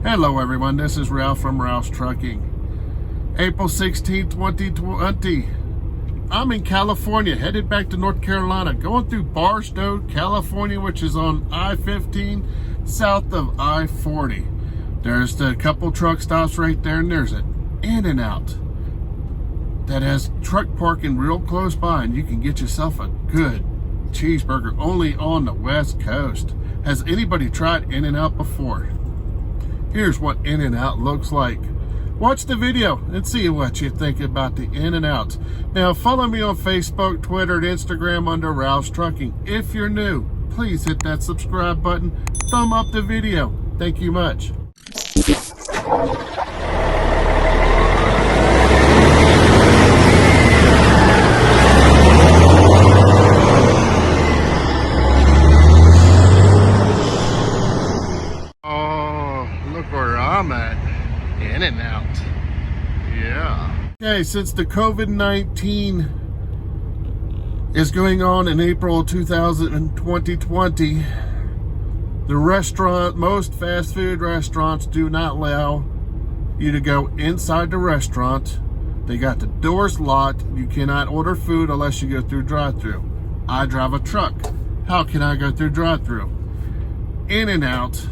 Hello everyone, this is Ralph from Ralph's Trucking. April 16, 2020. I'm in California, headed back to North Carolina, going through Barstow, California, which is on I-15, south of I-40. There's a couple truck stops right there, and there's an InNOut that has truck parking real close by, and you can get yourself a good cheeseburger only on the West Coast. Has anybody tried InNOut before? Here's what InNOut looks like. Watch the video and see what you think about the InNOut. Now follow me on Facebook, Twitter, and Instagram under Ralph's Trucking. If you're new, please hit that subscribe button, thumb up the video. Thank you much. Look where I'm at. InNOut. Yeah. Okay, since the COVID-19 is going on in April 2020, most fast food restaurants do not allow you to go inside the restaurant. They got the doors locked. You cannot order food unless you go through drive-thru. I drive a truck. How can I go through drive-thru? InNOut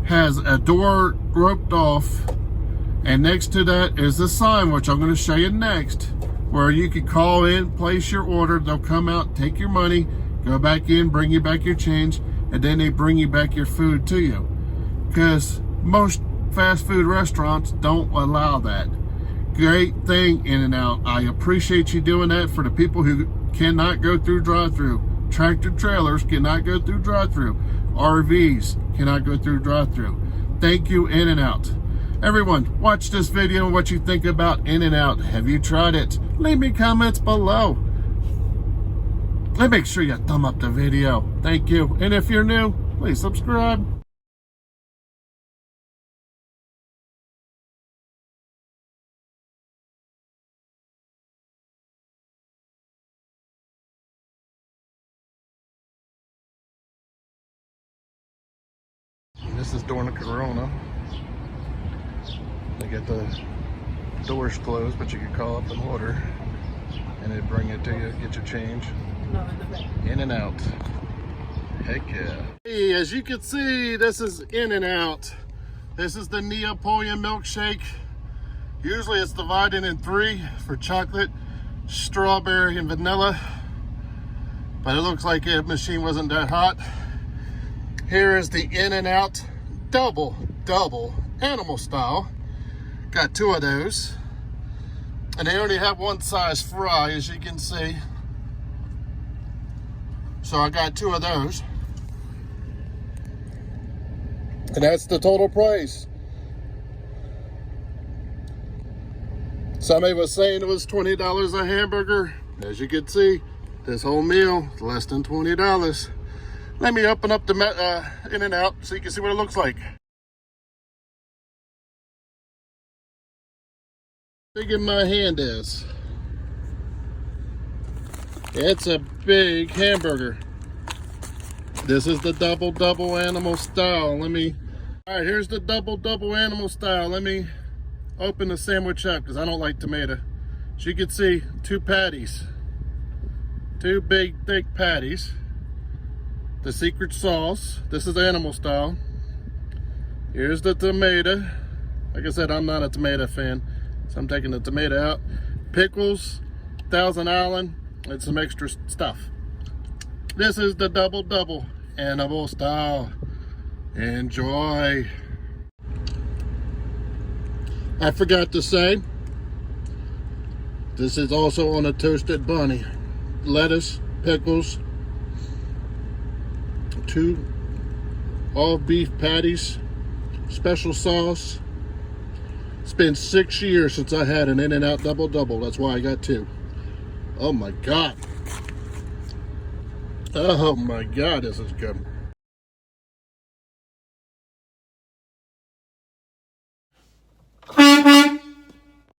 has a door roped off, and next to that is a sign, which I'm going to show you next, where you can call in, place your order. They'll come out, take your money, go back in, bring you back your change, and then they bring you back your food to you, because most fast food restaurants don't allow that. Great thing, InNOut. I appreciate you doing that for the people who cannot go through drive-thru. Tractor trailers cannot go through drive-thru. RVs cannot go through drive-thru. Thank you, InNOut. Everyone, watch this video and what you think about InNOut. Have you tried it? Leave me comments below. And make sure you thumb up the video. Thank you. And if you're new, please subscribe. This is during the Corona. They get the doors closed, but you can call up and order, and they bring it to you, get your change. InNOut. Heck yeah. Hey, as you can see, this is InNOut. This is the Neapolitan milkshake. Usually it's divided in 3 for chocolate, strawberry, and vanilla, but it looks like the machine wasn't that hot. Here is the InNOut double animal style. Got 2 of those, and they only have one size fry, as you can see. So I got 2 of those, and that's the total price. Somebody was saying it was $20 a hamburger. As you can see, this whole meal is less than $20. Let me open up the InNOut so you can see what it looks like. How big in my hand is. It's a big hamburger. This is the double animal style. All right, here's the double animal style. Let me open the sandwich up because I don't like tomato. As you can see, 2 patties. 2 big, thick patties. The secret sauce. This is animal style. Here's the tomato. Like I said, I'm not a tomato fan, so I'm taking the tomato out. Pickles, Thousand Island, and some extra stuff. This is the double animal style. Enjoy. I forgot to say, this is also on a toasted bunny. Lettuce, pickles, 2 all beef patties, special sauce. It's been 6 years since I had an InNOut double. That's why I got 2. Oh my God. Oh my God, this is good.